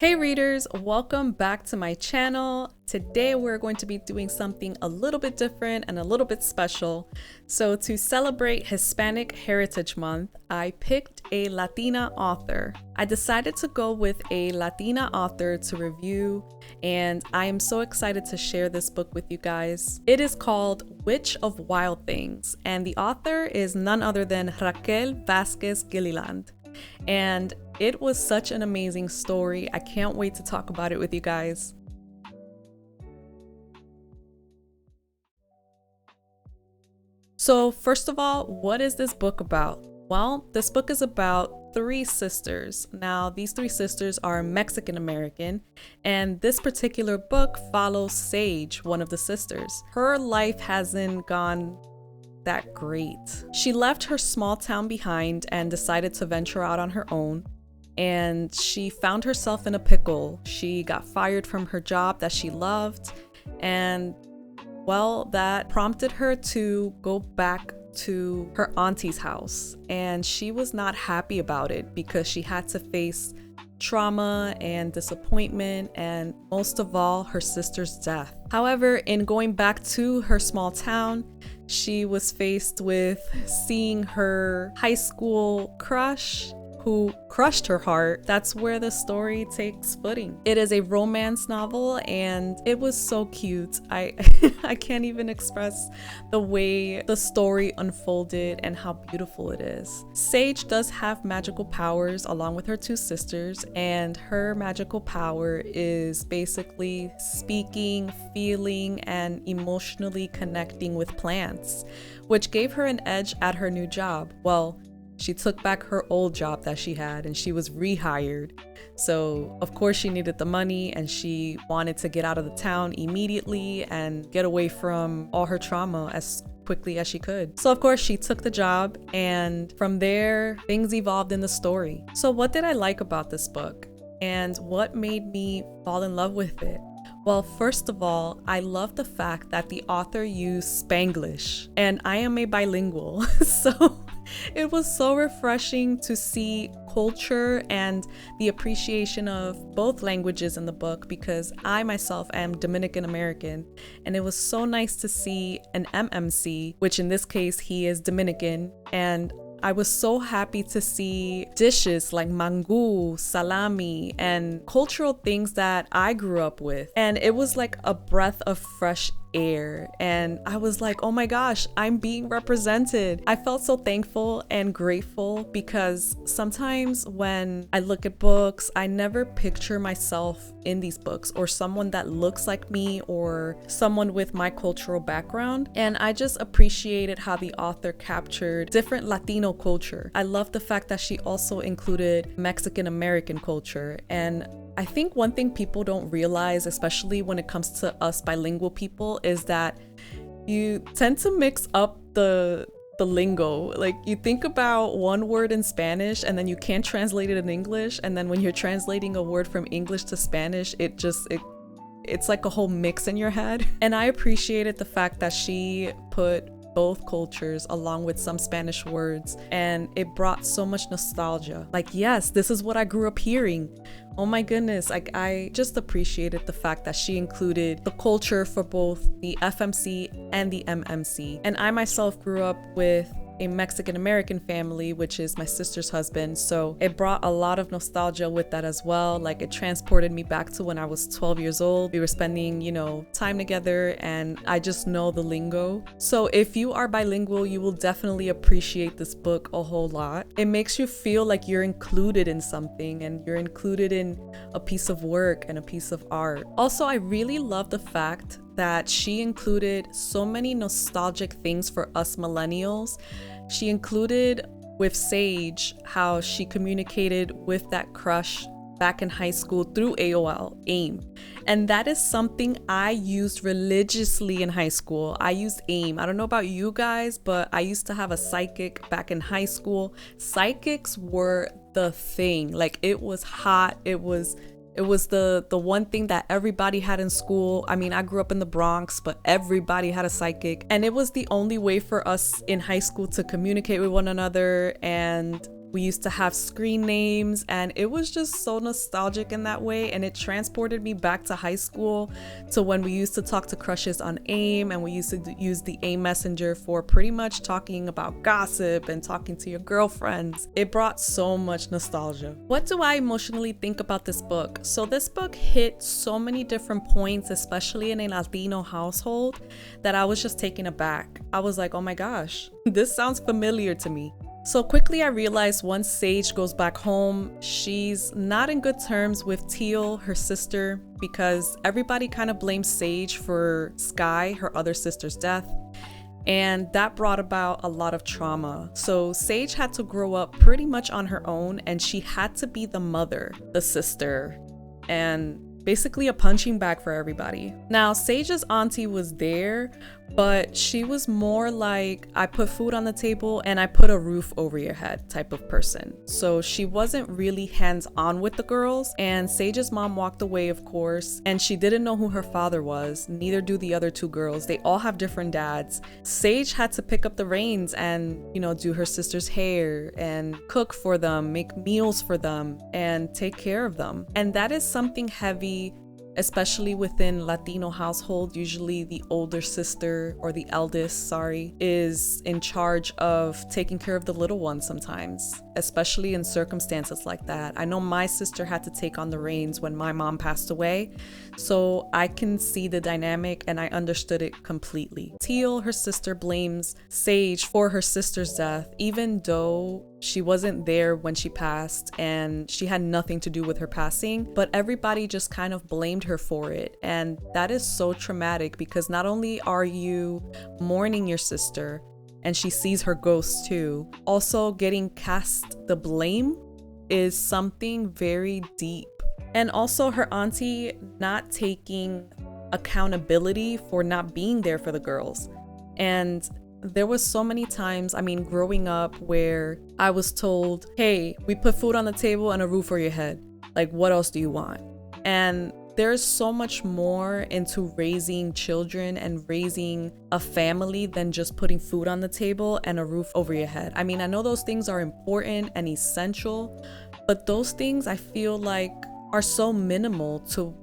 Hey readers, welcome back to my channel. Today we're going to be doing something a little bit different and a little bit special. So to celebrate Hispanic Heritage Month, I picked a Latina author. I decided to go with a Latina author to review, and I am so excited to share this book with you guys. It is called Witch of Wild Things, and the author is none other than Raquel Vasquez Gilliland. And it was such an amazing story. I can't wait to talk about it with you guys. So first of all, what is this book about? Well, this book is about three sisters. Now, these three sisters are Mexican American, and this particular book follows Sage, one of the sisters. Her life hasn't gone that great. She left her small town behind and decided to venture out on her own, and she found herself in a pickle. She got fired from her job that she loved, and well, that prompted her to go back to her auntie's house, and she was not happy about it because she had to face trauma and disappointment, and most of all, her sister's death. However, in going back to her small town, she was faced with seeing her high school crush who crushed her heart. That's where the story takes footing. It is a romance novel, and it was so cute. I can't even express the way the story unfolded and how beautiful it is. Sage does have magical powers along with her two sisters, and her magical power is basically speaking, feeling, and emotionally connecting with plants, which gave her an edge at her new job. Well, she took back her old job that she had, and she was rehired. So of course she needed the money, and she wanted to get out of the town immediately and get away from all her trauma as quickly as she could. So of course she took the job, and from there things evolved in the story. So what did I like about this book, and what made me fall in love with it? Well, first of all, I love the fact that the author used Spanglish, and I am a bilingual, so it was so refreshing to see culture and the appreciation of both languages in the book, because I myself am Dominican American, and it was so nice to see an MMC, which in this case he is Dominican, and I was so happy to see dishes like mango, salami, and cultural things that I grew up with. And it was like a breath of fresh air, and I was like, oh my gosh, I'm being represented. I felt so thankful and grateful, because sometimes when I look at books, I never picture myself in these books, or someone that looks like me, or someone with my cultural background. And I just appreciated how the author captured different Latino culture. I love the fact that she also included Mexican American culture. And I think one thing people don't realize, especially when it comes to us bilingual people, is that you tend to mix up the lingo. Like, you think about one word in Spanish and then you can't translate it in English, and then when you're translating a word from English to Spanish, it's like a whole mix in your head. And I appreciated the fact that she put both cultures along with some Spanish words, and it brought so much nostalgia. Like, yes, this is what I grew up hearing. Oh my goodness, like, I just appreciated the fact that she included the culture for both the FMC and the MMC. And I myself grew up with a Mexican American family, which is my sister's husband, so it brought a lot of nostalgia with that as well. Like, it transported me back to when I was 12 years old. We were spending, time together, and I just know the lingo. So if you are bilingual, you will definitely appreciate this book a whole lot. It makes you feel like you're included in something, and you're included in a piece of work and a piece of art. Also, I really love the fact that she included so many nostalgic things for us millennials. She included with Sage how she communicated with that crush back in high school through AIM. And that is something I used religiously in high school. I used AIM. I don't know about you guys, but I used to have a psychic back in high school. Psychics were the thing. Like, it was hot. It was the one thing that everybody had in school. I mean, I grew up in the Bronx, but everybody had a psychic, and it was the only way for us in high school to communicate with one another and We used to have screen names, and it was just so nostalgic in that way. And it transported me back to high school, to when we used to talk to crushes on AIM, and we used to use the AIM messenger for pretty much talking about gossip and talking to your girlfriends. It brought so much nostalgia. What do I emotionally think about this book? So this book hit so many different points, especially in a Latino household, that I was just taken aback. I was like, oh my gosh, this sounds familiar to me. So quickly I realized once Sage goes back home, she's not in good terms with Teal, her sister, because everybody kind of blames Sage for Sky, her other sister's death. And that brought about a lot of trauma. So Sage had to grow up pretty much on her own, and she had to be the mother, the sister, and basically a punching bag for everybody. Now, Sage's auntie was there, but she was more like, I put food on the table and I put a roof over your head type of person. So she wasn't really hands-on with the girls, and Sage's mom walked away, of course, and she didn't know who her father was. Neither do the other two girls. They all have different dads. Sage had to pick up the reins and, do her sister's hair and cook for them, make meals for them, and take care of them. And that is something heavy, especially within Latino household. Usually the older sister, or the eldest, is in charge of taking care of the little ones sometimes, especially in circumstances like that. I know my sister had to take on the reins when my mom passed away, so I can see the dynamic and I understood it completely. Teal, her sister, blames Sage for her sister's death, even though she wasn't there when she passed and she had nothing to do with her passing, but everybody just kind of blamed her for it. And that is so traumatic, because not only are you mourning your sister and she sees her ghost too, also getting cast the blame is something very deep. And also her auntie not taking accountability for not being there for the girls. And there was so many times, growing up, where I was told, hey, we put food on the table and a roof over your head. Like, what else do you want? And there's so much more into raising children and raising a family than just putting food on the table and a roof over your head. I know those things are important and essential, but those things I feel like are so minimal to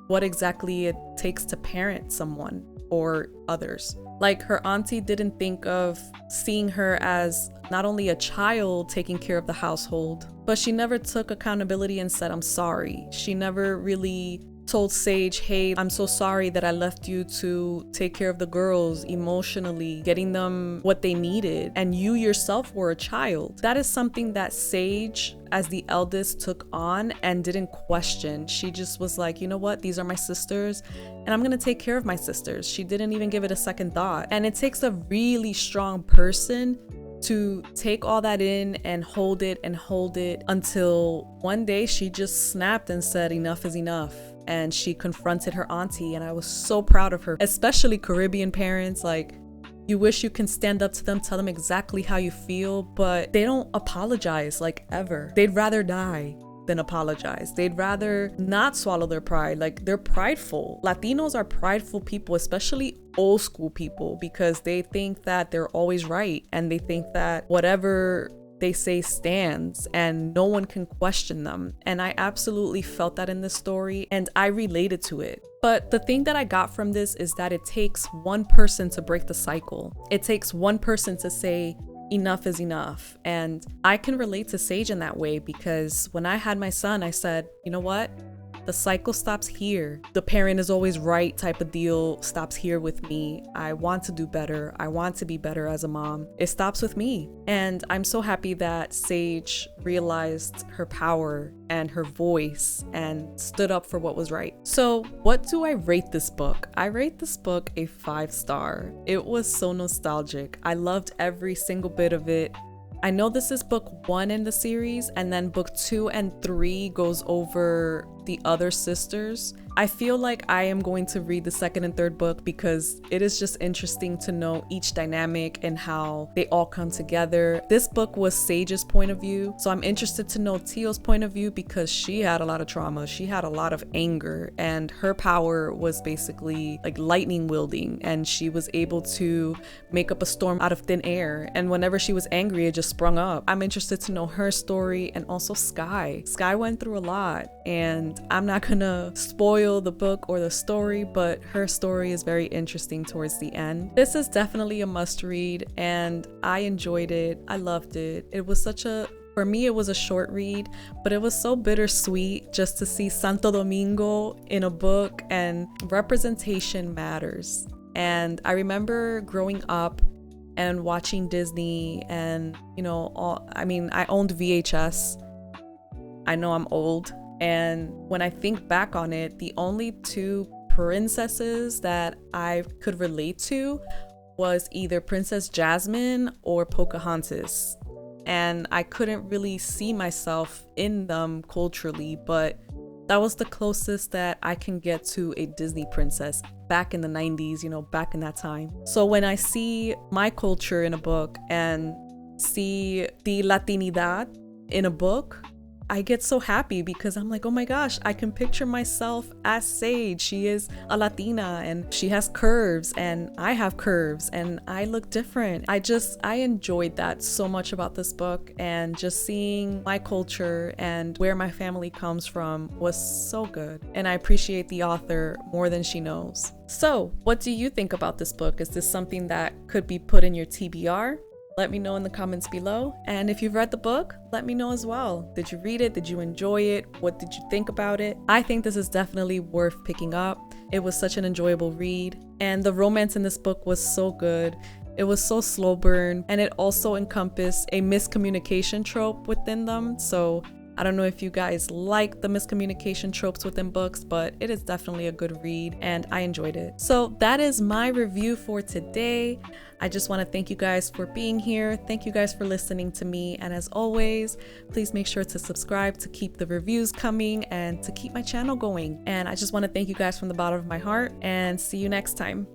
what exactly it takes to parent someone or others. Like, her auntie didn't think of seeing her as not only a child taking care of the household, but she never took accountability and said, I'm sorry. She never really told Sage, hey, I'm so sorry that I left you to take care of the girls emotionally, getting them what they needed, and you yourself were a child. That is something that Sage, as the eldest, took on and didn't question. She just was like, you know what, these are my sisters and I'm gonna take care of my sisters. She didn't even give it a second thought. And it takes a really strong person to take all that in and hold it until one day she just snapped and said, enough is enough. And she confronted her auntie, and I was so proud of her. Especially Caribbean parents, like, you wish you can stand up to them, tell them exactly how you feel, but they don't apologize, like, ever. They'd rather die than apologize. They'd rather not swallow their pride. Like, they're prideful. Latinos are prideful people, especially old school people, because they think that they're always right, and they think that whatever they say stands and no one can question them. And I absolutely felt that in this story, and I related to it. But the thing that I got from this is that it takes one person to break the cycle. It takes one person to say, enough is enough. And I can relate to Sage in that way, because when I had my son, I said, you know what? The cycle stops here. The parent is always right type of deal stops here with me. I want to do better. I want to be better as a mom. It stops with me. And I'm so happy that Sage realized her power and her voice and stood up for what was right. So what do I rate this book? I rate this book a 5-star. It was so nostalgic. I loved every single bit of it. I know this is book 1 in the series, and then book 2 and 3 goes over the other sisters, I feel like I am going to read the second and third book because it is just interesting to know each dynamic and how they all come together. This book was Sage's point of view, so I'm interested to know Teal's point of view because she had a lot of trauma. She had a lot of anger, and her power was basically like lightning wielding, and she was able to make up a storm out of thin air, and whenever she was angry it just sprung up. I'm interested to know her story, and also Sky went through a lot, and I'm not gonna spoil the book or the story, but her story is very interesting towards the end. This is definitely a must read, and I enjoyed it. I loved it. It was for me, it was a short read, but it was so bittersweet just to see Santo Domingo in a book, and representation matters. And I remember growing up and watching Disney, and I owned VHS. I know I'm old. And when I think back on it, the only two princesses that I could relate to was either Princess Jasmine or Pocahontas. And I couldn't really see myself in them culturally, but that was the closest that I can get to a Disney princess back in the 90s, back in that time. So when I see my culture in a book and see the Latinidad in a book, I get so happy because I'm like, oh my gosh, I can picture myself as Sage. She is a Latina and she has curves and I have curves and I look different. I enjoyed that so much about this book, and just seeing my culture and where my family comes from was so good. And I appreciate the author more than she knows. So what do you think about this book? Is this something that could be put in your TBR? Let me know in the comments below. And if you've read the book, let me know as well. Did you read it? Did you enjoy it? What did you think about it? I think this is definitely worth picking up. It was such an enjoyable read, and the romance in this book was so good. It was so slow burn, and it also encompassed a miscommunication trope within them. So I don't know if you guys like the miscommunication tropes within books, but it is definitely a good read and I enjoyed it. So that is my review for today. I just want to thank you guys for being here. Thank you guys for listening to me. And as always, please make sure to subscribe to keep the reviews coming and to keep my channel going. And I just want to thank you guys from the bottom of my heart, and see you next time.